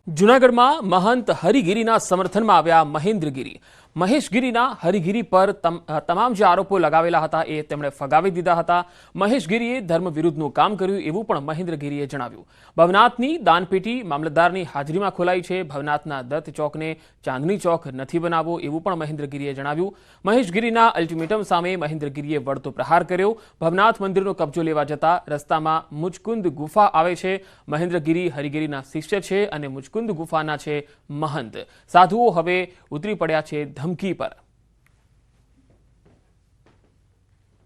જૂનાગઢમાં મહંત હરિગીરીના સમર્થનમાં આવ્યા મહેન્દ્રગીરી. મહેશગીરીના હરિગીરી પર તમામ જે આરોપો લગાવેલા હતા એ તેમણે ફગાવી દીધા હતા. મહેશગીરીએ ધર્મ વિરુદ્ધનું કામ કર્યું એવું પણ મહેન્દ્રગીરીએ જણાવ્યું. ભવનાથની દાનપેટી મામલતદારની હાજરીમાં ખોલાઈ છે. ભવનાથના દત્ત ચોકને ચાંદની ચોક નથી બનાવવો એવું પણ મહેન્દ્રગીરીએ જણાવ્યું. મહેશગીરીના અલ્ટિમેટમ સામે મહેન્દ્રગીરીએ વળતો પ્રહાર કર્યો. ભવનાથ મંદિરનો કબજો લેવા જતા રસ્તામાં મુચકુંદ ગુફા આવે છે. મહેન્દ્રગીરી હરિગીરીના શિષ્ય છે અને મુચકુંદ ગુફાના છે મહંત. સાધુઓ હવે ઉતરી પડ્યા છે ધમકી પર.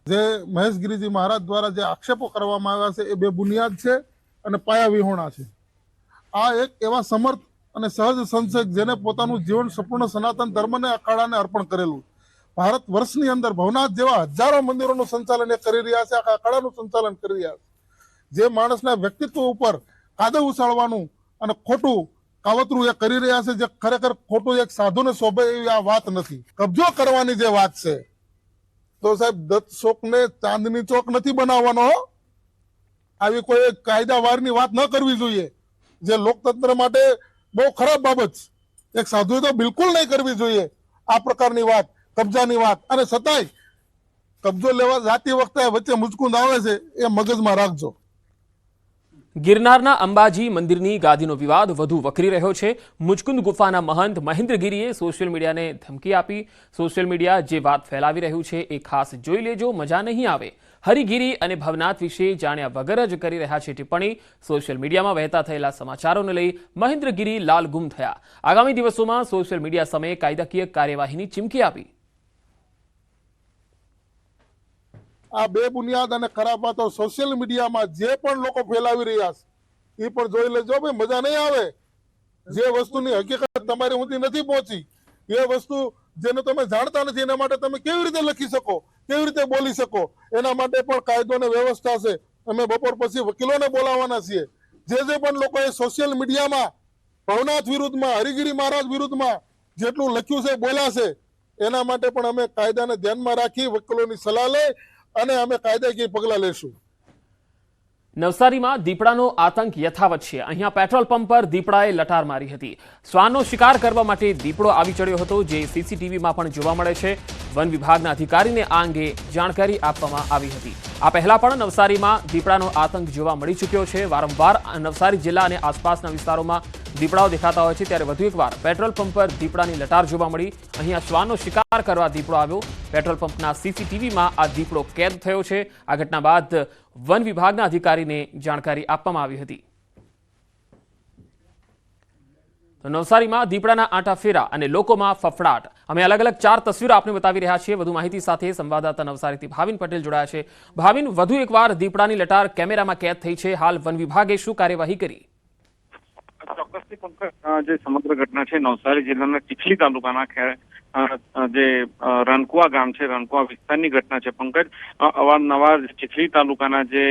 જે મહેશગીરીજી મહારાજ દ્વારા જે આક્ષેપો કરવામાં આવ્યા છે એ બેબુનિયાદ છે અને પાયાવિહોણા છે. આ એક એવા સમર્થ અને સહજ સંસદ જેને પોતાનું જીવન સંપૂર્ણ સનાતન ધર્મને અખાડાને અર્પણ કરેલું. ભારત વર્ષની અંદર ભવનાથ જેવા હજારો મંદિરોનું સંચાલન એ કરી રહ્યા છે, આખા અખાડાનું સંચાલન કરી રહ્યા છે. જે માણસના વ્યક્તિત્વ ઉપર કાદવ ઉછાળવાનું અને ખોટું કાવતરું એ કરી રહ્યા છે, જે ખરેખર ખોટું એક સાધુને શોભે એવી આ વાત નથી. કબજો કરવાની જે વાત છે તો સાહેબ દત્ત ચોકને ચાંદની ચોક નથી બનાવવાનો. આવી કોઈ કાયદાવારની વાત ન કરવી જોઈએ, જે લોકતંત્ર માટે બહુ ખરાબ બાબત છે. એક સાધુએ તો બિલકુલ નહીં કરવી જોઈએ આ પ્રકારની વાત, કબજાની વાત. અને છતાંય કબજો લેવા જાતી વખતે વચ્ચે મુચકુંદ આવે છે એ મગજમાં રાખજો. ગિરનારના અંબાજી મંદિરની ગાદીનો વિવાદ વધુ વકરી રહ્યો છે. મુચકુંદ ગુફાના મહંત મહેન્દ્રગીરીએ સોશિયલ મીડિયાને ધમકી આપી. સોશિયલ મીડિયા જે વાત ફેલાવી રહ્યું છે એ ખાસ જોઈ લેજો, મજા નહીં આવે. હરિગીરી અને ભવનાથ વિશે જાણ્યા વગર જ કરી રહ્યા છે ટિપ્પણી. સોશિયલ મીડિયામાં વહેતા થયેલા સમાચારોને લઈ મહેન્દ્રગીરી લાલગુમ થયા. આગામી દિવસોમાં સોશિયલ મીડિયા સામે કાયદાકીય કાર્યવાહીની ચીમકી આપી. આ બે બુનિયાદ અને ખરાબ વાતો સોશિયલ મીડિયામાં જે પણ લોકો ફેલાવી રહ્યા છે એ પણ જોઈ લેજો. ભાઈ મજા નહીં આવે. જે વસ્તુની હકીકત તમારી સુધી નથી પહોંચી એ વસ્તુ જેને તમે જાણતા નથી એના માટે તમે કેવી રીતે લખી શકો, કેવી રીતે બોલી શકો, એના માટે પણ કાયદો અને વ્યવસ્થા છે. અમે બપોર પછી વકીલોને બોલાવવાના છીએ. જે પણ લોકોએ સોશિયલ મીડિયામાં ભવનાથ વિરુદ્ધમાં, હરિગીરી મહારાજ વિરુદ્ધમાં જેટલું લખ્યું છે, બોલ્યા છે, એના માટે પણ અમે કાયદાને ધ્યાનમાં રાખી વકીલોની સલાહ લઈ અને અમે કાયદાકીય પગલાં લેશું. નવસારીમાં દીપડાનો આતંક યથાવત છે. અહીંયા પેટ્રોલ પંપ પર દીપડાએ લટાર મારી હતી. શ્વાનનો શિકાર કરવા માટે દીપડો આવી ચડ્યો હતો, જે સીસીટીવીમાં પણ જોવા મળે છે. વન વિભાગના અધિકારીને આ અંગે જાણકારી આપવામાં આવી હતી. આ પહેલા પણ નવસારીમાં દીપડાનો આતંક જોવા મળી ચૂક્યો છે. વારંવાર નવસારી જિલ્લા અને આસપાસના વિસ્તારોમાં દીપડાઓ દેખાતા હોય છે, ત્યારે વધુ એકવાર પેટ્રોલ પંપ પર દીપડાની લટાર જોવા મળી. અહીંયા શ્વાનનો શિકાર કરવા દીપડો આવ્યો. પેટ્રોલ પંપના સીસીટીવીમાં આ દીપડો કેદ થયો છે. આ ઘટના બાદ વન વિભાગના અધિકારીને જાણકારી આપવામાં આવી હતી. તો નવસારીમાં દીપડાના આંટા ફેરા અને લોકોમાં ફફડાટ. અમે અલગ અલગ 4 તસવીરો આપને બતાવી રહ્યા છીએ. વધુ માહિતી સાથે સંવાદદાતા નવસારીથી ભાવિન પટેલ જોડાયા છે. ભાવિન, વધુ એકવાર દીપડાની લટાર કેમેરામાં કેદ થઈ છે. હાલ વન વિભાગે શું કાર્યવાહી કરી? ચોક્કસથી પંકજ, જે સમગ્ર ઘટના છે નવસારી જિલ્લાના ચીખલી તાલુકાના જે રનકુવા ગામ છે, રનકુવા વિસ્તારની ઘટના છે. પંકજ, અવારનવાર ચીખલી તાલુકાના જે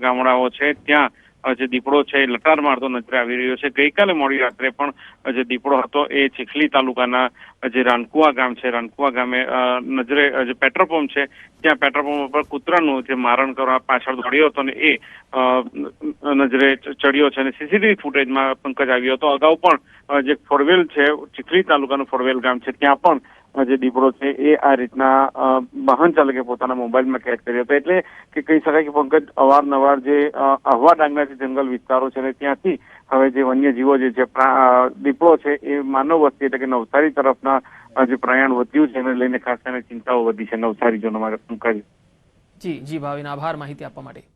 ગામડાઓ છે ત્યાં જે દીપડો છે એ લટાર મારતો નજરે આવી રહ્યો છે. ગઈકાલે મોડી રાત્રે પણ જે દીપડો હતો એ ચીખલી તાલુકાના જે રાનકુવા ગામ છે, રાનકુવા ગામે નજરે જે પેટ્રોલ પંપ છે ત્યાં પેટ્રોલ પંપ પર કૂતરાનું જે મારણ કરવા પાછળ દોડ્યો હતો ને એ નજરે ચડ્યો છે અને સીસીટીવી ફૂટેજમાં પંકજ આવ્યો હતો. અગાઉ પણ જે ફોરવેલ છે, ચીખલી તાલુકાનું ફોરવેલ ગામ છે, ત્યાં પણ જે દીપડો છે એ આ રીતના વાહન ચાલકે પોતાના મોબાઈલમાં કેદ કર્યો હતો. એટલે કે કહી શકાય કે પંકજ, અવારનવાર જે આહવા ડાંગના જે જંગલ વિસ્તારો છે ને ત્યાંથી હવે જે વન્યજીવો જે છે, દીપડો છે એ માનવ વસ્તી એટલે કે નવસારી તરફના જે પ્રયાણ વધ્યું છે એને લઈને ખાસ કરીને ચિંતાઓ વધી છે નવસારીજનો માટે. પંકજ, જી ભાવિન, આભાર માહિતી આપવા માટે.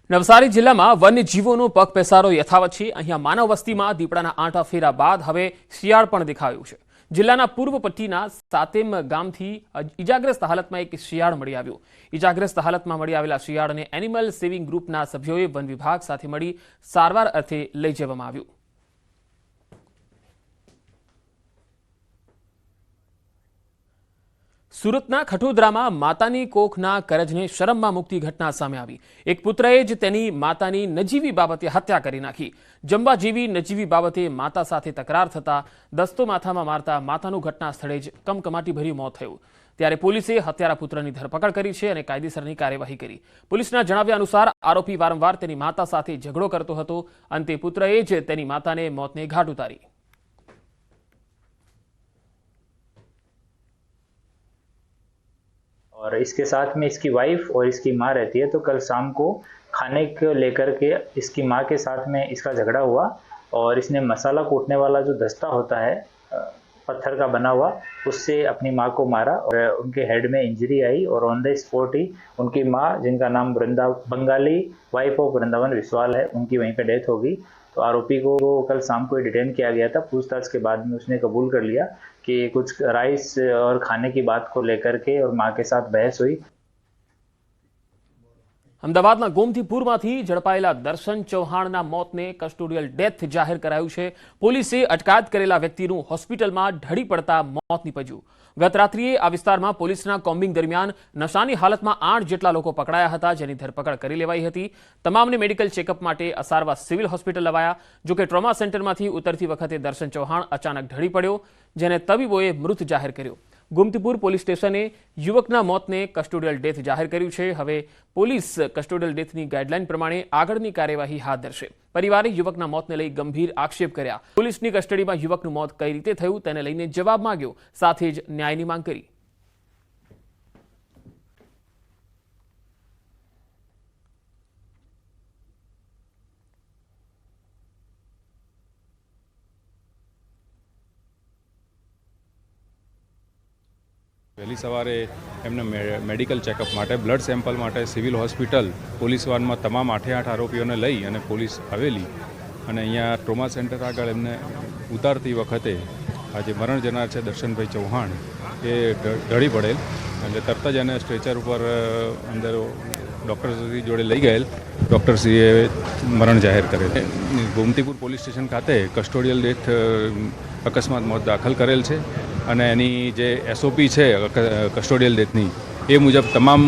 નવસારી જિલ્લામાં વન્યજીવોનો પગપેસારો યથાવત છે. અહીંયા માનવ વસ્તીમાં દીપડાના આંટા ફેરા બાદ હવે શિયાળ પણ દેખાયું છે. જિલ્લાના પૂર્વ પટ્ટીના સાતેમ ગામથી ઇજાગ્રસ્ત હાલતમાં એક શિયાળ મળી આવ્યું. ઇજાગ્રસ્ત હાલતમાં મળી આવેલા શિયાળને એનિમલ સેવિંગ ગ્રુપના સભ્યોએ વન વિભાગ સાથે મળી સારવાર અર્થે લઈ જવામાં આવ્યું. સુરતના ખટોદરામાં માતાની કોખના કરજને શરમમાં મૂકતી ઘટના સામે આવી. એક પુત્રએ જ તેની માતાની નજીવી બાબતે હત્યા કરી નાખી. જમવા જેવી નજીવી બાબતે માતા સાથે તકરાર થતા દસ્તો માથામાં મારતા માતાનું ઘટના સ્થળે જ કમકમાટીભર્યું મોત થયું. ત્યારે પોલીસે હત્યારા પુત્રની ધરપકડ કરી છે અને કાયદેસરની કાર્યવાહી કરી. પોલીસના જણાવ્યા અનુસાર આરોપી વારંવાર તેની માતા સાથે ઝઘડો કરતો હતો. અંતે પુત્રએ જ તેની માતાને મોતને ઘાટ ઉતારી. और इसके साथ में इसकी वाइफ और इसकी माँ रहती है। तो कल शाम को खाने को लेकर के इसकी माँ के साथ में इसका झगड़ा हुआ और इसने मसाला कूटने वाला जो दस्ता होता है पत्थर का बना हुआ, उससे अपनी माँ को मारा और उनके हेड में इंजरी आई और ऑन द स्पॉट ही उनकी माँ, जिनका नाम बंगाली वाइफ ऑफ वृंदावन विश्वाल है, उनकी वहीं पे डेथ हो गई। तो आरोपी को कल शाम को डिटेन किया गया था। पूछताछ के बाद में उसने कबूल कर लिया कि कुछ राइस और खाने की बात को लेकर के और माँ के साथ बहस हुई। અમદાવાદના ગોમતીપુરમાંથી ઝડપાયેલા દર્શન ચૌહાણના મોતને કસ્ટોડિયલ ડેથ જાહેર કરાયું છે. પોલીસે અટકાયત કરેલા વ્યક્તિનું હોસ્પિટલમાં ઢળી પડતા મોત નીપજ્યું. ગત રાત્રિએ આ વિસ્તારમાં પોલીસના કોમ્બિંગ દરમિયાન નશાની હાલતમાં 8 જેટલા લોકો પકડાયા હતા, જેની ધરપકડ કરી લેવાઈ હતી. તમામને મેડિકલ ચેકઅપ માટે અસારવા સિવિલ હોસ્પિટલ લવાયા. જોકે ટ્રોમા સેન્ટરમાંથી ઉતરતી વખતે દર્શન ચૌહાણ અચાનક ઢળી પડ્યો, જેને તબીબોએ મૃત જાહેર કર્યો. ગોમતીપુર પોલીસ સ્ટેશને યુવકના મોતને કસ્ટોડિયલ ડેથ જાહેર કર્યું છે. હવે પોલીસ કસ્ટોડિયલ ડેથની ગાઈડલાઈન પ્રમાણે આગળની કાર્યવાહી હાથ ધરશે. પરિવારે યુવકના મોતને લઈ ગંભીર આક્ષેપ કર્યા. પોલીસની કસ્ટડીમાં યુવકનું મોત કઈ રીતે થયું તેને લઈને જવાબ માંગ્યો, સાથે જ ન્યાયની માંગ કરી. વહેલી સવારે એમને મેડિકલ ચેકઅપ માટે બ્લડ સેમ્પલ માટે સિવિલ હોસ્પિટલ પોલીસ વાનમાં તમામ 8 આરોપીઓને લઈ અને પોલીસ આવેલી અને અહીંયા ટ્રોમા સેન્ટર આગળ એમને ઉતારતી વખતે આ જે મરણ જનાર છે દર્શનભાઈ ચૌહાણ એ ઢળી પડેલ એટલે તરત જ એને સ્ટ્રેચર ઉપર અંદર ડૉક્ટરશ્રી જોડે લઈ ગયેલ. ડૉક્ટરશ્રીએ મરણ જાહેર કરેલ. ગોમતીપુર પોલીસ સ્ટેશન ખાતે કસ્ટોડિયલ ડેથ અકસ્માત મોત દાખલ કરેલ છે અને એની જે એસઓપી છે કસ્ટોડિયલ ડેથની એ મુજબ તમામ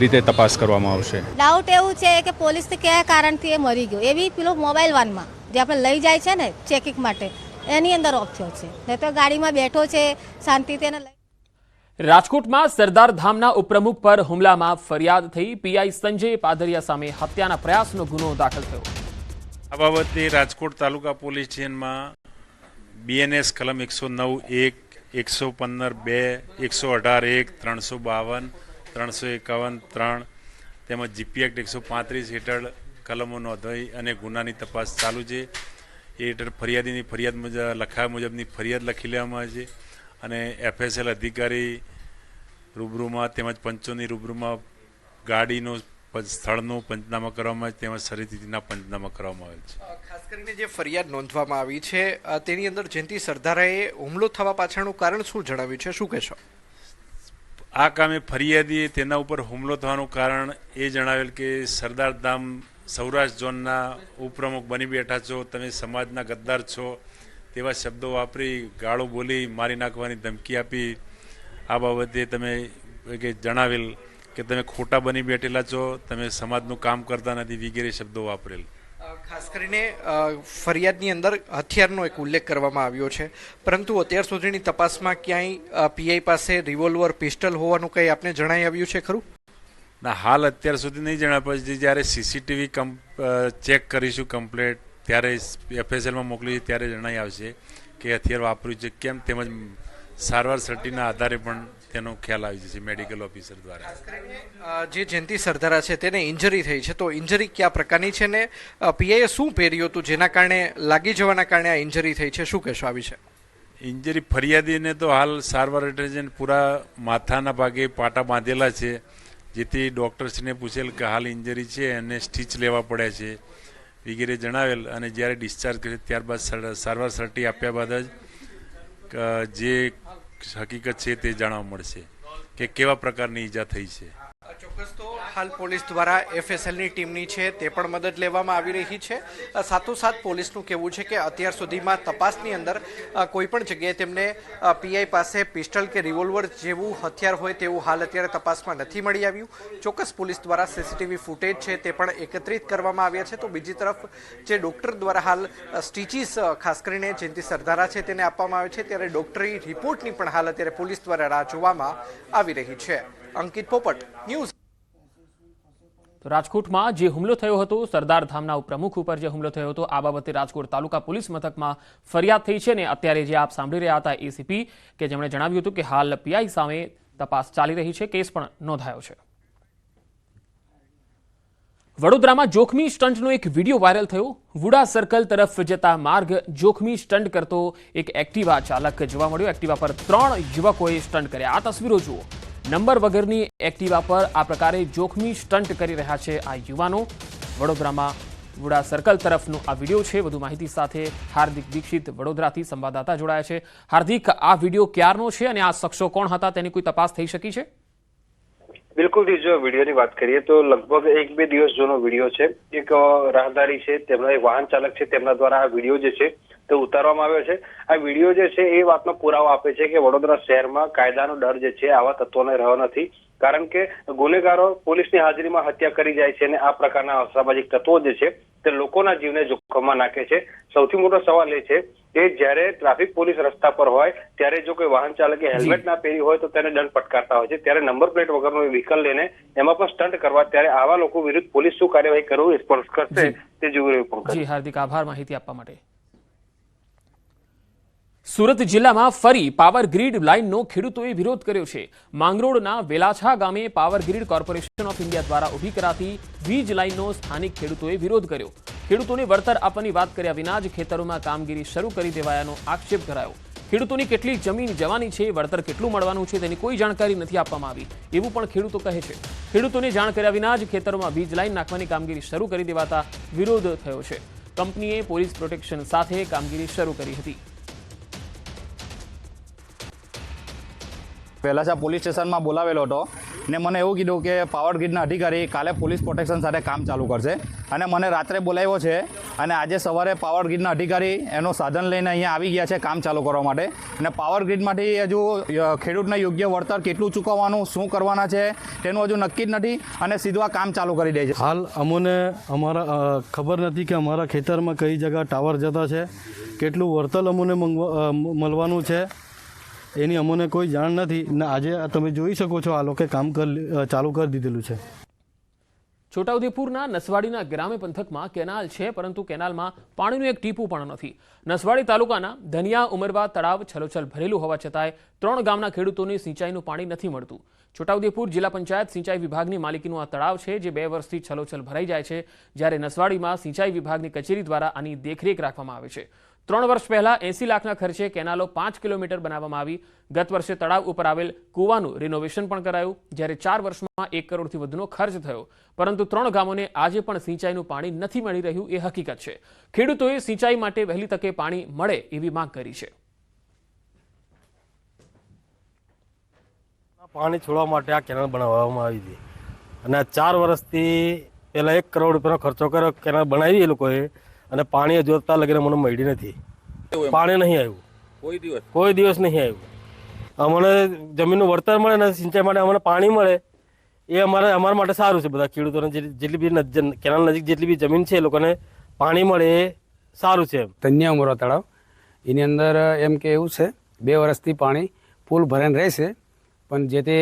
રીતે તપાસ કરવામાં આવશે. ડાઉટ એવું છે કે પોલીસથી કયા કારણથી એ મરી ગયો, એવી પેલો મોબાઈલ વાનમાં જે આપણે લઈ જાય છે ને ચેકિંગ માટે, એની અંદર ઓફ થયો છે. નહીં તો ગાડીમાં બેઠો છે શાંતિથી એને લઈ. રાજકોટમાં સરદાર ધામના ઉપપ્રમુખ પર હુમલામાં ફરિયાદ થઈ. પીઆઈ સંજય પાદરિયા સામે હત્યાના પ્રયાસનો ગુનો દાખલ થયો. આ બાબતે રાજકોટ તાલુકા પોલીસ સ્ટેશનમાં BNS કલમ 109(1), 115(2), 118(1), 352, 351(3) તેમજ GP એક્ટ 135 હેઠળ કલમો નોંધાઈ અને ગુનાની તપાસ ચાલુ છે. એ હેઠળ ફરિયાદીની ફરિયાદ મુજબ લખાયા મુજબની ફરિયાદ લખી લેવામાં આવે છે અને FSL અધિકારી રૂબરૂમાં તેમજ પંચોની રૂબરૂમાં ગાડીનો સ્થળનું પંચનામા કરવામાં આવે તેમજ શરીરસ્થિતિના પંચનામા કરવામાં આવેલ છે. ખાસ કરીને જે ફરિયાદ નોંધવામાં આવી છે તેની અંદર જયંતિ સરદારાએ હુમલો થવા પાછળનું કારણ શું જણાવ્યું છે, શું કહેશો? આ કામે ફરિયાદીએ તેના ઉપર હુમલો થવાનું કારણ એ જણાવેલ કે સરદાર ધામ સૌરાષ્ટ્ર ઝોનના ઉપપ્રમુખ બની બેઠા છો, તમે સમાજના ગદ્દાર છો તેવા શબ્દો વાપરી ગાળો બોલી મારી નાખવાની ધમકી આપી. આ બાબતે તમે કે જણાવેલ કે તમે ખોટા બની બેઠેલા છો, તમે સમાજનું કામ કરતા નથી વગેરે શબ્દો વાપરેલ. ખાસ કરીને ફરિયાદની અંદર હથિયારનો એક ઉલ્લેખ કરવામાં આવ્યો છે, પરંતુ અત્યાર સુધીની તપાસમાં ક્યાંય પીઆઈ પાસે રિવોલ્વર, પિસ્ટલ હોવાનું કંઈ આપને જણાઈ આવ્યું છે ખરું? ના, હાલ અત્યાર સુધી નહીં જણાય. પછી જ્યારે CCTV ચેક કરીશું કમ્પ્લેટ ત્યારે FSLમાં મોકલી ત્યારે જણાઈ આવશે કે હથિયાર વાપર્યું છે કેમ, તેમજ સારવાર સર્ટીના આધારે પણ તેનો ખ્યાલ આવી જશે મેડિકલ ઓફિસર દ્વારા. જે જયંતિ સરદારા છે તેને ઇન્જરી થઈ છે, તો ઇન્જરી કયા પ્રકારની છે ને પીઆઈએ શું પહેર્યું હતું જેના કારણે લાગી જવાના કારણે આ ઇન્જરી થઈ છે, શું કહેશો આવી છે? ઇન્જરી ફરિયાદીને તો હાલ સારવાર હેઠળ પૂરા માથાના ભાગે પાટા બાંધેલા છે, જેથી ડૉક્ટરશ્રીને પૂછેલ કે હાલ ઇન્જરી છે અને સ્ટીચ લેવા પડ્યા છે વગેરે જણાવેલ અને જ્યારે ડિસ્ચાર્જ કરે ત્યારબાદ સારવાર સર્ટી આપ્યા બાદ જ જે હકીકત છે તે જાણવા મળશે કે કેવા પ્રકારની ઈજા થઈ છે. ચોક્કસ તો હાલ પોલીસ દ્વારા એફએસએલની ટીમની છે તે પણ મદદ લેવામાં આવી રહી છે. સાથોસાથ પોલીસનું કહેવું છે કે અત્યાર સુધીમાં તપાસની અંદર કોઈ પણ જગ્યાએ તેમને પીઆઈ પાસે પિસ્ટલ કે રિવોલ્વર જેવું હથિયાર હોય તેવું હાલ અત્યારે તપાસમાં નથી મળી આવ્યું. ચોક્કસ પોલીસ દ્વારા સીસીટીવી ફૂટેજ છે તે પણ એકત્રિત કરવામાં આવ્યા છે. તો બીજી તરફ જે ડોક્ટર દ્વારા હાલ સ્ટીચીસ ખાસ કરીને જયંતિ સરદારા છે તેને આપવામાં આવે છે, ત્યારે ડોક્ટરી રિપોર્ટની પણ હાલ અત્યારે પોલીસ દ્વારા રાહ જોવામાં આવી રહી છે. અંકિત પોપટ, ન્યૂઝ. તો રાજકોટમાં જે હુમલો થયો હતો, સરદાર ધામના પ્રમુખ ઉપર જે હુમલો થયો હતો, આ બાબતે રાજકોટ તાલુકા પોલીસ મથકમાં ફરિયાદ થઈ છે. ને અત્યારે જે આપ સાંભળી રહ્યા હતા એસીપી કે જેમણે જણાવ્યું હતું કે હાલ પીઆઈ સામે તપાસ ચાલી રહી છે, કેસ પણ નોંધાયો છે. વડોદરામાં જોખમી સ્ટંટનો એક વિડીયો વાયરલ થયો. વુડા સર્કલ તરફ જતા માર્ગ જોખમી સ્ટંટ કરતો એક એક્ટિવા ચાલક જોવા મળ્યો. એક્ટિવા પર 3 યુવકોએ સ્ટંટ કર્યા. આ તસવીરો જુઓ. નંબર વગરની એક્ટિવા પર આ પ્રકારે જોખમી સ્ટંટ કરી રહ્યા છે આ યુવાનો. વડોદરામાં વુડા સર્કલ તરફનો આ વિડીયો છે. વધુ માહિતી સાથે હાર્દિક દીક્ષિત વડોદરાથી સંવાદદાતા જોડાયા છે. હાર્દિક, આ વિડીયો ક્યારનો છે અને આ શખ્સો કોણ હતા તેની કોઈ તપાસ થઈ શકી છે? બિલકુલ, જો વિડીયોની વાત કરીએ તો લગભગ 1-2 દિવસ જૂનો વિડીયો છે. એક રાહદારી છે, તેમના એક વાહન ચાલક છે, તેમના દ્વારા આ વિડીયો જે છે તે ઉતારવામાં આવ્યો છે. આ વિડીયો જે છે એ વાતનો પુરાવો આપે છે કે વડોદરા શહેરમાં કાયદાનો ડર જે છે આવા તત્વોને રહ્યો નથી. કારણ કે ગુનેગારો પોલીસની હાજરીમાં હત્યા કરી જાય છે અને આ પ્રકારના અસામાજિક તત્વો જે છે તે લોકોના જીવને જોખમમાં નાખે છે. સૌથી મોટો સવાલ એ છે કે જ્યારે ટ્રાફિક પોલીસ રસ્તા પર હોય ત્યારે જો કોઈ વાહન ચાલકે હેલ્મેટ ના પહેરી હોય તો તેને દંડ ફટકારતા હોય છે, ત્યારે નંબર પ્લેટ વગરનું વ્હીકલ લઈને એમાં પણ સ્ટન્ટ કરવા, ત્યારે આવા લોકો વિરુદ્ધ પોલીસ શું કાર્યવાહી કરવું સ્પષ્ટ કરશે તે જોઈ રહ્યું છે. જી હાર્દિક, આભાર માહિતી આપવા માટે. સુરત જિલ્લામાં ફરી પાવર ગ્રીડ લાઇનનો ખેડૂતોએ વિરોધ કર્યો છે. માંગરોળના વેલાછા ગામે power grid corporation of India દ્વારા ઊભી કરાતી વીજ લાઇનનો સ્થાનિક ખેડૂતોએ વિરોધ કર્યો. ખેડૂતોને વળતર આપવાની વાત કર્યા વિના જ ખેતરોમાં કામગીરી શરૂ કરી દેવાયાનો આક્ષેપ કરાયો. ખેડૂતોની કેટલી જમીન જવાની છે, વળતર કેટલું મળવાનું છે તેની કોઈ જાણકારી નથી આપવામાં આવી એવું પણ ખેડૂતો કહે છે. ખેડૂતોને જાણ કર્યા વિના જ ખેતરોમાં વીજ લાઇન નાખવાની કામગીરી શરૂ કરી દેવાતા વિરોધ થયો છે. કંપનીએ પોલીસ પ્રોટેક્શન સાથે કામગીરી શરૂ કરી હતી. વેલાછા પોલીસ સ્ટેશનમાં બોલાવેલો હતો ને મને એવું કીધું કે પાવર ગ્રીડના અધિકારી કાલે પોલીસ પ્રોટેક્શન સાથે કામ ચાલુ કરશે અને મને રાત્રે બોલાવ્યો છે અને આજે સવારે પાવર ગ્રીડના અધિકારી એનું સાધન લઈને અહીંયા આવી ગયા છે કામ ચાલુ કરવા માટે. અને પાવર ગ્રીડમાંથી હજુ ખેડૂતને યોગ્ય વળતર કેટલું ચૂકવવાનું, શું કરવાના છે તેનું હજુ નક્કી જ નથી અને સીધું આ કામ ચાલુ કરી દે છે. હાલ અમને અમારા ખબર નથી કે અમારા ખેતરમાં કઈ જગ્યા ટાવર જતા છે, કેટલું વળતર અમને મળવાનું છે એની અમને કોઈ જાણ નથી ને આજે તમે જોઈ શકો છો આ લોકોએ કામ ચાલુ કરી દીધેલું છે. છોટાઉદેપુરના નસવાડીના ગ્રામ્ય પંથકમાં કેનાલ છે, પરંતુ કેનાલમાં પાણીનું એક ટીપું પણ નથી. નસવાડી તાલુકાના ધનિયા ઉમરવા તળાવ છલોછલ ભરેલું હોવા છતાંય 3 ગામના ખેડૂતોને સિંચાઈનું પાણી નથી મળતું. છોટાઉદેપુર જિલ્લા પંચાયત સિંચાઈ વિભાગની માલિકીનું આ તળાવ છે, જે 2 વર્ષથી છલોછલ ભરાઈ જાય છે, જ્યારે નસવાડીમાં સિંચાઈ વિભાગની કચેરી દ્વારા આની દેખરેખ રાખવામાં આવે છે. 3 વર્ષ પહેલા 80 લાખના ખર્ચે કેનાલો 5 કિલોમીટર બનાવવામાં આવી. ગત વર્ષે તળાવ ઉપર આવેલ કૂવાનું રિનોવેશન પણ કરાયું, જ્યારે 4 વર્ષમાં 1 કરોડથી વધુનો ખર્ચ થયો, પરંતુ 3 ગામોને આજે પણ સિંચાઈનું પાણી નથી મળી રહ્યું એ હકીકત છે. ખેડૂતોએ સિંચાઈ માટે વહેલી તકે પાણી મળે એવી માંગ કરી છે. પાણી છોડવા માટે આ કેનાલ બનાવવામાં આવી હતી અને 4 વર્ષથી પહેલાં 1 કરોડ રૂપિયાનો ખર્ચો કર્યો કેનાલ બનાવી એ લોકોએ અને પાણી જોતા લગીને મને મળી નથી. પાણી નહીં આવ્યું, કોઈ દિવસ નહીં આવ્યું. અમને જમીનનું વળતર મળે ને સિંચાઈ માટે અમને પાણી મળે એ અમારા માટે સારું છે. બધા ખેડૂતોને જેટલી બી કેનાલ નજીક જેટલી બી જમીન છે એ લોકોને પાણી મળે એ સારું છે. ધનિયા ઉમરવા તળાવ એની અંદર એમ કે એવું છે 2 વર્ષથી પાણી ફૂલ ભરાઈને રહેશે, પણ જે તે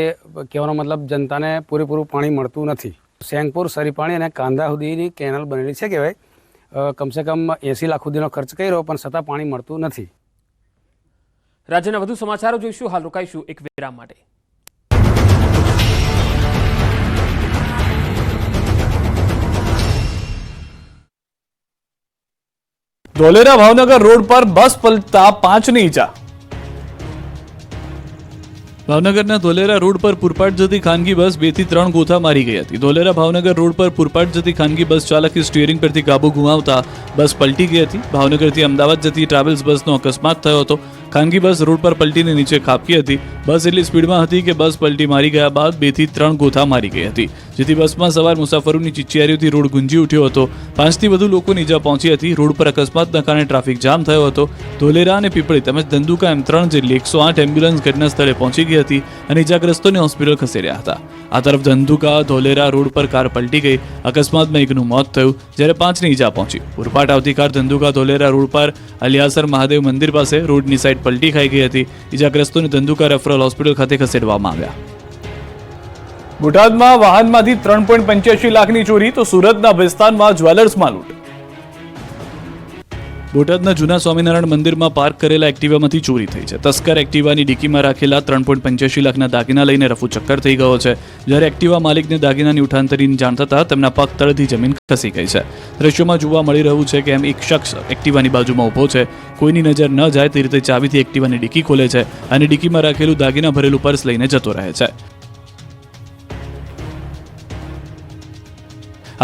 કહેવાનો મતલબ જનતાને પૂરેપૂરું પાણી મળતું નથી. સેંગપુર સરીપાણી અને કાંદા સુધીની કેનાલ બનેલી છે કહેવાય. કમસે કમ 80 લાખ સુધીનો ખર્ચ કર્યો પણ છતાં પાણી મળતું નથી. રાજ્યના વધુ સમાચારો જોઈશું. હાલ રોકાઈશું એક વિરામ માટે. ધોલેરા ભાવનગર રોડ પર બસ પલટતા 5ની ઈજા. ભાવનગરના ધોલેરા રોડ પર પૂરપાટ જતી ખાનગી બસ 2 થી 3 ગોથા મારી ગઈ હતી. ધોલેરા ભાવનગર રોડ પર પૂરપાટ જતી ખાનગી બસ ચાલકે સ્ટીયરિંગ પરથી કાબુ ગુમાવતા બસ પલટી ગઈ હતી. ભાવનગરથી અમદાવાદ જતી ટ્રાવેલ્સ બસનો અકસ્માત થયો હતો. ખાનગી બસ રોડ પર પલટીને નીચે ખાબકી હતી. બસ એટલી સ્પીડમાં હતી કે બસ પલટી મારી ગયા બાદ 2 થી 3 ગોથા મારી ગઈ હતી, જેથી બસમાં સવાર મુસાફરોની ચિચિયારીઓથી રોડ ગુંજી ઉઠ્યો હતો. 5 થી વધુ લોકોને ઈજા પહોંચી હતી. રોડ પર અકસ્માતના કારણે ટ્રાફિક જામ થયો હતો. ધોલેરા અને પીપળી તેમજ ધંધુકા એમ 3 જેટલી 108 એમ્બ્યુલન્સ ઘટના સ્થળે પહોંચી ગઈ હતી અને ઈજાગ્રસ્તોને હોસ્પિટલ ખસેડ્યા હતા. આ તરફ ધંધુકા ધોલેરા રોડ પર કાર પલટી ગઈ. અકસ્માતમાં એકનું મોત થયું, જ્યારે 5ને ઈજા પહોંચી. પૂરપાટ આવતી કાર ધંધુકા ધોલેરા રોડ પર અલિયાસર મહાદેવ મંદિર પાસે રોડની સાઈડ પલટી ખાઈ ગઈ હતી. ઈજાગ્રસ્તોને ધંધુકા રેફરલ હોસ્પિટલ ખાતે ખસેડવામાં આવ્યા. બોટાદમાં વાહનમાંથી 3.85 લાખની ચોરી તો સુરતના ભેસ્તાનમાં જ્વેલર્સમાં લૂંટ. બોટાદના જૂના સ્વામિનારાયણ મંદિરમાં પાર્ક કરેલા એક્ટિવામાંથી ચોરી થઈ છે. તસ્કર એક્ટિવાની ડિક્કીમાં રાખેલા 3.85 લાખના દાગીના લઈને રફુ ચક્કર થઈ ગયો છે. જ્યારે એક્ટિવા માલિકને દાગીનાની ઉઠાંતરીની જાણ થતાં તેમના પગ તળથી જમીન ખસી ગઈ છે. દ્રશ્યોમાં જોવા મળી રહ્યું છે કે એક શખ્સ એક્ટિવાની બાજુમાં ઊભો છે. કોઈની નજર ન જાય તે રીતે ચાવીથી એક્ટિવાની ડિક્કી ખોલે છે અને ડિક્કીમાં રાખેલું દાગીના ભરેલું પર્સ લઈને જતો રહે છે.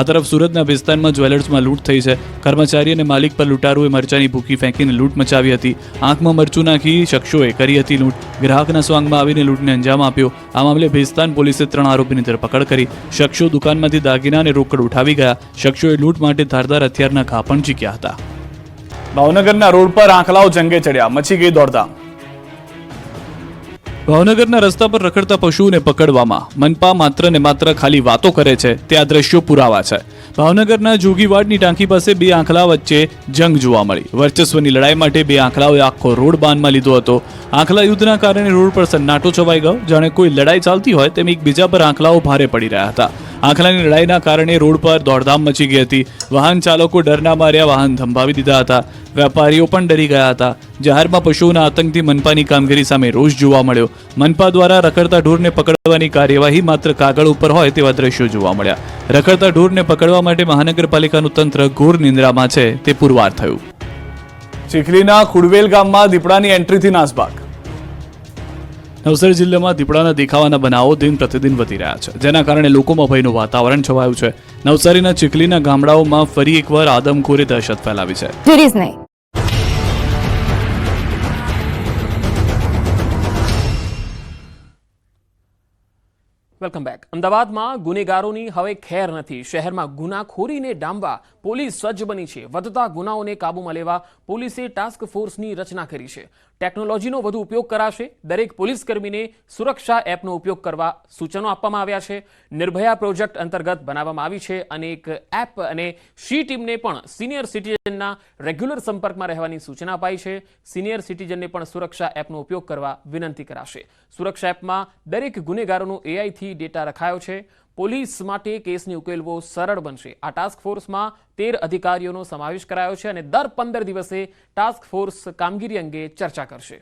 આ તરફ સુરતના ભેસ્તાનમાં જ્વેલર્સમાં લૂંટ થઈ છે. કર્મચારી અને માલિક પર લૂંટારુએ મરચાની ભૂકી ફેંકીને લૂંટ મચાવી હતી. આંખમાં મરચું નાખી શખ્સોએ કરી હતી લૂંટ. ગ્રાહકના સ્વાંગમાં આવીને લૂંટને અંજામ આપ્યો. આ મામલે ભેસ્તાન પોલીસે 3 આરોપીની ધરપકડ કરી. શખ્સો દુકાનમાંથી દાગીના અને રોકડ ઉઠાવી ગયા. શખ્સોએ લૂંટ માટે ધારદાર હથિયારના ઘા પણ ઝીક્યા હતા. ભાવનગરના રોડ પર આંખલાઓ જંગે ચડ્યા, મચી ગઈ દોડધામ. ભાવનગરના રસ્તા પર રખડતા પશુઓને પકડવામાં મનપા માત્ર ને માત્ર ખાલી વાતો કરે છે, તે આ દ્રશ્યો પુરાવા છે. ભાવનગરના જોગીવાડની ટાંકી પાસે 2 આંખલા વચ્ચે જંગ જોવા મળી. વર્ચસ્વની લડાઈ માટે 2 આંખલાઓએ આખો રોડ બાનમાં લીધો હતો. આંખલા યુદ્ધના કારણે રોડ પર સન્નાટો છવાઈ ગયો. જાણે કોઈ લડાઈ ચાલતી હોય તેમ એકબીજા પર આંખલાઓ ભારે પડી રહ્યા હતા. આંખલાની લડાઈના કારણે રોડ પર દોડધામ મચી ગઈ હતી. વાહન ચાલકો ડરના માર્યા વાહન થંભાવી દીધા હતા. વેપારીઓ પણ ડરી ગયા હતા. જાહેરમાં પશુઓના આતંકથી મનપાની કામગીરી સામે રોષ જોવા મળ્યો. મનપા દ્વારા રખડતા ઢોરને પકડવાની કાર્યવાહી માત્ર કાગળ ઉપર હોય તેવા દ્રશ્યો જોવા મળ્યા. રખડતા ઢોરને પકડવા માટે મહાનગરપાલિકાનું તંત્ર ઘોર નિંદ્રામાં છે તે પુરવાર થયું. ચીખલીના ખુડવેલ ગામમાં દીપડાની એન્ટ્રીથી નાસભાગ. નવસારી જિલ્લામાં દીપડાના દેખાવાના બનાવો દિન પ્રતિદિન વધી રહ્યા છે, જેના કારણે લોકોમાં ભયનું વાતાવરણ છવાયું છે. નવસારીના ચીખલીના ગામડાઓમાં ફરી એકવાર આદમખોરે દહેશત ફેલાવી છે. Welcome back. અમદાવાદમાં ગુનેગારોની હવે ખેર નથી. શહેરમાં ગુનાખોરીને ડામવા પોલીસ સજ્જ બની છે. વધતા ગુનાઓને કાબૂમાં લેવા પોલીસે ટાસ્ક ફોર્સની રચના કરી છે. ટેકનોલોજીનો વધુ ઉપયોગ કરાશે. દરેક પોલીસકર્મીને સુરક્ષા એપનો ઉપયોગ કરવા સૂચનો આપવામાં આવ્યા છે. નિર્ભયા પ્રોજેક્ટ અંતર્ગત બનાવવામાં આવી છે અને એક એપ અને શી ટીમને પણ સિનિયર સિટીઝનના રેગ્યુલર સંપર્કમાં રહેવાની સૂચના અપાઈ છે. સિનિયર સિટીઝનને પણ સુરક્ષા એપનો ઉપયોગ કરવા વિનંતી કરાશે. સુરક્ષા એપમાં દરેક ગુનેગારોનો એઆઈથી ડેટા રખાયો છે. પોલીસ માટે કેસને ઉકેલવો સરળ બનશે. આ ટાસ્ક ફોર્સમાં 13 અધિકારીઓનો સમાવેશ કરાયો છે અને દર 15 દિવસે ટાસ્ક ફોર્સ કામગીરી અંગે ચર્ચા કરશે.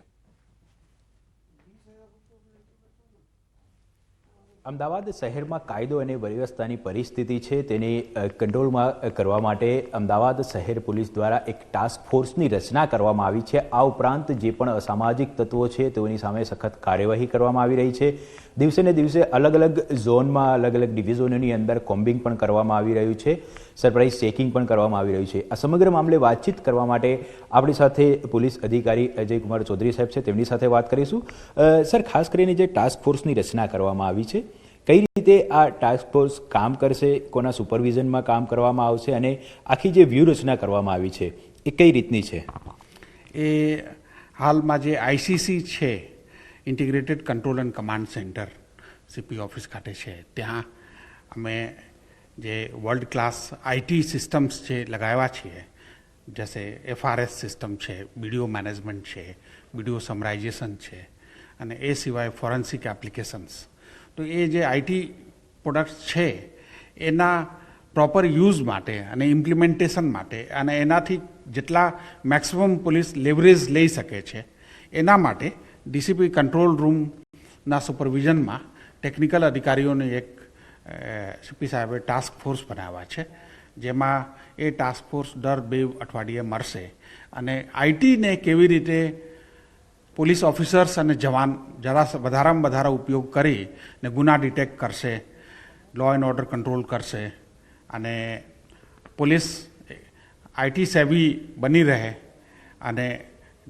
અમદાવાદ શહેરમાં કાયદો અને વ્યવસ્થાની પરિસ્થિતિ છે તેને કંટ્રોલમાં કરવા માટે અમદાવાદ શહેર પોલીસ દ્વારા એક ટાસ્ક ફોર્સની રચના કરવામાં આવી છે. આ ઉપરાંત જે પણ અસામાજિક તત્વો છે તેઓની સામે સખત કાર્યવાહી કરવામાં આવી રહી છે. દિવસે ને દિવસે અલગ અલગ ઝોનમાં અલગ અલગ ડિવિઝનોની અંદર કોમ્બિંગ પણ કરવામાં આવી રહ્યું છે. સરપ્રાઇઝ ચેકિંગ પણ કરવામાં આવી રહ્યું છે. આ સમગ્ર મામલે વાતચીત કરવા માટે આપણી સાથે પોલીસ અધિકારી અજયકુમાર ચૌધરી સાહેબ છે, તેમની સાથે વાત કરીશું. સર, ખાસ કરીને જે ટાસ્ક ફોર્સની રચના કરવામાં આવી છે, કઈ રીતે આ ટાસ્ક ફોર્સ કામ કરશે, કોના સુપરવિઝનમાં કામ કરવામાં આવશે અને આખી જે વ્યૂહરચના કરવામાં આવી છે એ કઈ રીતની છે? એ હાલમાં જે આઈસીસી છે, integrated control and command centre CP office ખાતે છે, ત્યાં અમે જે વર્લ્ડ ક્લાસ આઈટી સિસ્ટમ્સ છે લગાવ્યા છીએ. જૈસે એફઆરએસ સિસ્ટમ છે, વિડીયો મેનેજમેન્ટ છે, વિડીયો સમરાઇઝેશન છે અને એ સિવાય ફોરેન્સિક એપ્લિકેશન્સ. તો એ જે આઈટી પ્રોડક્ટ્સ છે એના પ્રોપર યુઝ માટે અને ઇમ્પ્લિમેન્ટેશન માટે અને એનાથી જેટલા મેક્સિમમ પોલીસ લેવરેજ લઈ શકે છે એના માટે ડીસીપી કંટ્રોલ રૂમના સુપરવિઝનમાં ટેકનિકલ અધિકારીઓને એક સીપી સાહેબે ટાસ્ક ફોર્સ બનાવ્યા છે, જેમાં એ ટાસ્ક ફોર્સ દર 2 અઠવાડિયે મળશે અને આઈટીને કેવી રીતે પોલીસ ઓફિસર્સ અને જવાન જરા વધારામાં વધારે ઉપયોગ કરી ને ગુના ડિટેક્ટ કરશે, લો એન્ડ ઓર્ડર કંટ્રોલ કરશે અને પોલીસ આઈટી સેવી બની રહે અને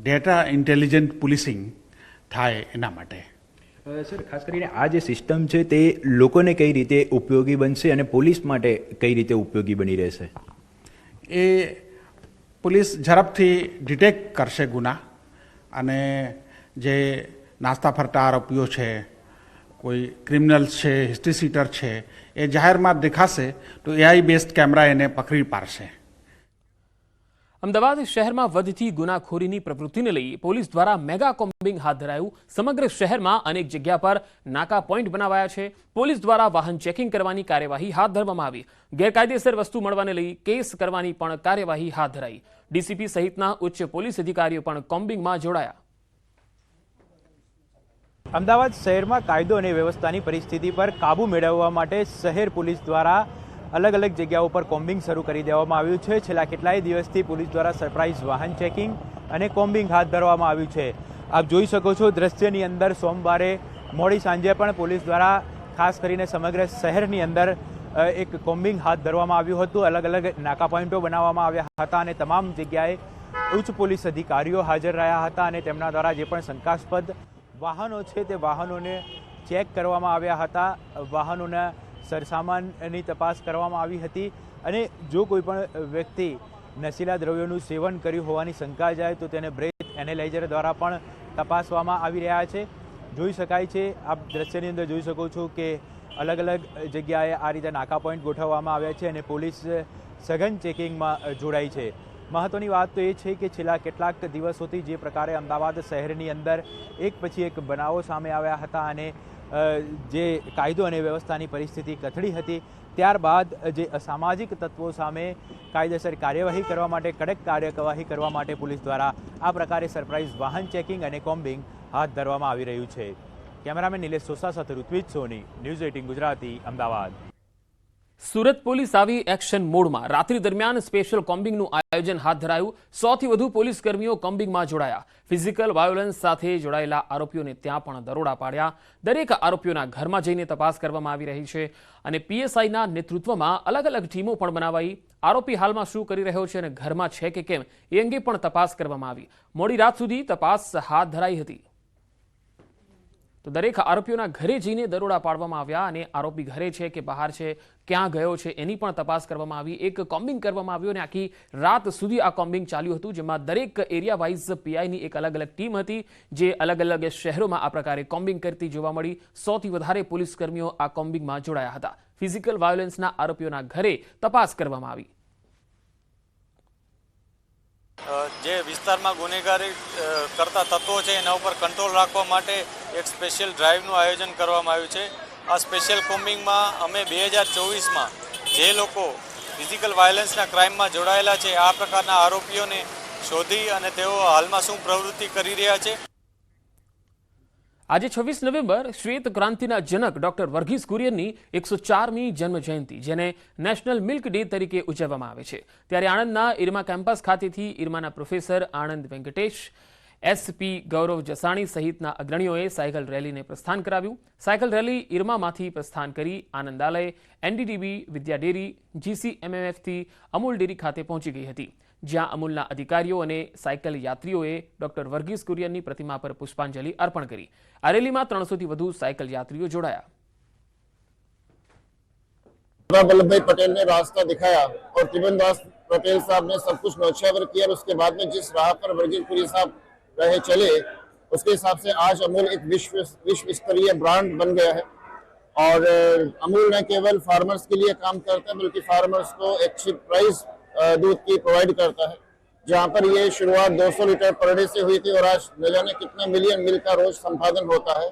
ડેટા ઇન્ટેલિજન્ટ પોલીસિંગ થાય એના માટે. સર, ખાસ કરીને આ જે સિસ્ટમ છે તે લોકોને કઈ રીતે ઉપયોગી બનશે અને પોલીસ માટે કઈ રીતે ઉપયોગી બની રહેશે? એ પોલીસ ઝડપથી ડિટેક્ટ કરશે ગુના, અને જે નાસ્તા ફરતા આરોપીઓ છે, કોઈ ક્રિમિનલ્સ છે, હિસ્ટ્રી સીટર છે, એ જાહેરમાં દેખાશે તો AI બેઝડ કેમેરા એને પકડી પાડશે. અમદાવાદ શહેરમાં વધતી ગુનાખોરીની પ્રવૃત્તિને લઈ પોલીસ દ્વારા મેગા કોમ્બિંગ હાથ ધરાયું. સમગ્ર શહેરમાં અનેક જગ્યા પર નાકા પોઈન્ટ બનાવાયા છે. પોલીસ દ્વારા વાહન ચેકિંગ કરવાની કાર્યવાહી હાથ ધરવામાં આવી. ગેરકાયદેસર વસ્તુ મળવાને લઈ કેસ કરવાની પણ કાર્યવાહી હાથ ધરાઈ. ડીસીપી સહિતના ઉચ્ચ પોલીસ અધિકારીઓ પણ કોમ્બિંગમાં જોડાયા. અમદાવાદ શહેરમાં કાયદો અને વ્યવસ્થાની પરિસ્થિતિ પર કાબૂ મેળવવા માટે શહેર પોલીસ દ્વારા અલગ અલગ જગ્યાઓ પર કોમ્બિંગ શરૂ કરી દેવામાં આવ્યું છે. છેલ્લા કેટલાય દિવસથી પોલીસ દ્વારા સરપ્રાઇઝ વાહન ચેકિંગ અને કોમ્બિંગ હાથ ધરવામાં આવ્યું છે. આપ જોઈ શકો છો દ્રશ્યની અંદર સોમવારે મોડી સાંજે પણ પોલીસ દ્વારા ખાસ કરીને સમગ્ર શહેરની અંદર એક કોમ્બિંગ હાથ ધરવામાં આવ્યું હતું. અલગ અલગ નાકા પોઈન્ટો બનાવવામાં આવ્યા હતા અને તમામ જગ્યાએ ઉચ્ચ પોલીસ અધિકારીઓ હાજર રહ્યા હતા અને તેમના દ્વારા જે પણ શંકાસ્પદ વાહનો છે તે વાહનોને ચેક કરવામાં આવ્યા હતા. વાહનોના સરસામાનની તપાસ કરવામાં આવી હતી અને જો કોઈ પણ વ્યક્તિ નશીલા દ્રવ્યોનું સેવન કર્યું હોવાની શંકા જાય તો તેને બ્રેથ એનાલાઇઝર દ્વારા પણ તપાસવામાં આવી રહ્યા છે. જોઈ શકાય છે, આપ દ્રશ્યની અંદર જોઈ શકો છો કે અલગ અલગ જગ્યાએ આ રીતે નાકા પોઈન્ટ ગોઠવવામાં આવ્યા છે અને પોલીસ સઘન ચેકિંગમાં જોડાઈ છે. મહત્વની વાત તો એ છે કે છેલ્લા કેટલાક દિવસોથી જે પ્રકારે અમદાવાદ શહેરની અંદર એક પછી એક બનાવો સામે આવ્યા હતા અને જે કાયદો અને વ્યવસ્થાની પરિસ્થિતિ કથળી હતી, ત્યારબાદ જે અસામાજિક તત્વો સામે કાયદેસર કાર્યવાહી કરવા માટે, કડક કાર્યવાહી કરવા માટે પોલીસ દ્વારા આ પ્રકારે સરપ્રાઇઝ વાહન ચેકિંગ અને કોમ્બિંગ હાથ ધરવામાં આવી રહ્યું છે. કેમેરામેન નિલેશ સોસા સાથે ઋત્વિજ સોની, ન્યૂઝ 18 ગુજરાતી, અમદાવાદ. સુરત પોલીસ આવી એક્શન મોડમાં. રાત્રિ દરમિયાન સ્પેશિયલ કોમ્બિંગનું આયોજન હાથ ધરાયું. 100થી વધુ પોલીસ કર્મીઓ કોમ્બિંગમાં જોડાયા. ફિઝિકલ વાયોલન્સ સાથે જોડાયેલા આરોપીઓને ત્યાં પણ દરોડા પાડ્યા. દરેક આરોપીઓના ઘરમાં જઈને તપાસ કરવામાં આવી રહી છે અને પીએસઆઈના નેતૃત્વમાં અલગ અલગ ટીમો પણ બનાવાઈ. આરોપી હાલમાં શું કરી રહ્યો છે અને ઘરમાં છે કે કેમ એ અંગે પણ તપાસ કરવામાં આવી. મોડી રાત સુધી તપાસ હાથ ધરાઈ હતી. તો દરેક આરોપીઓના ઘરે જઈને દરોડા પાડવામાં આવ્યા અને આરોપી ઘરે છે કે બહાર છે, ક્યાં ગયો છે એની પણ તપાસ કરવામાં આવી. એક કોમ્બિંગ કરવામાં આવ્યું અને આખી રાત સુધી આ કોમ્બિંગ ચાલ્યું હતું, જેમાં દરેક એરિયા વાઇઝ પીઆઈની એક અલગ અલગ ટીમ હતી જે અલગ અલગ શહેરોમાં આ પ્રકારે કોમ્બિંગ કરતી જોવા મળી. 100થી વધારે પોલીસ કર્મીઓ આ કોમ્બિંગમાં જોડાયા હતા. ફિઝિકલ વાયોલન્સના આરોપીઓના ઘરે તપાસ કરવામાં આવી. જે વિસ્તારમાં ગુનેગારી કરતા તત્વો છે એના ઉપર કંટ્રોલ રાખવા માટે એક સ્પેશિયલ ડ્રાઈવનું આયોજન કરવામાં આવ્યું છે. આ સ્પેશિયલ કોમ્બિંગમાં અમે 2024માં જે લોકો ફિઝિકલ વાયોલન્સના ક્રાઇમમાં જોડાયેલા છે આ પ્રકારના આરોપીઓને શોધી અને તેઓ હાલમાં શું પ્રવૃત્તિ કરી રહ્યા છે. આજે 26 નવેમ્બર શ્વેત ક્રાંતિના જનક ડોક્ટર વર્ગીસ કુરિયનની 104મી જન્મ જયંતિ, જેને નેશનલ મિલ્ક ડે તરીકે ઉજવવામાં આવે છે. ત્યારે આણંદના ઇરમા કેમ્પસ ખાતેથી ઇરમાના પ્રોફેસર આનંદ વેંકટેશ, એસપી ગૌરવ જસાણી સહિતના અગ્રણીઓએ સાયકલ રેલીને પ્રસ્થાન કરાવ્યું. સાયકલ રેલી ઇરમામાંથી પ્રસ્થાન કરી આનંદાલય, એનડીડીબી, વિદ્યા ડેરી, GCMMFથી અમૂલ ડેરી ખાતે પહોંચી ગઈ હતી, જ્યાં અમૂલના અધિકારીઓ અને સાયકલ યાત્રીઓએ ડોક્ટર વર્ગીસ કુરિયનની પ્રતિમા પર પુષ્પાંજલિ અર્પણ કરી. આ રેલીમાં 300થી વધુ સાયકલ યાત્રીઓ જોડાયા. सरदार वल्लभ भाई पटेल ने रास्ता दिखाया और त्रिभुवनदास पटेल साहब ने सब कुछ नौछावर किया और उसके बाद में जिस राह पर वर्गीस कुरियन साहब रहे चले, उसके हिसाब से आज अमूल एक विश्व स्तरीय ब्रांड बन गया है. और अमूल न केवल फार्मर्स के लिए काम करता है बल्कि फार्मर्स को एक अच्छी प्राइस दूध की प्रोवाइड करता है. जहाँ पर ये शुरुआत 200 लीटर पर डे से हुई थी और आज न जाने कितने मिलियन मिल्क का रोज संपादन होता है.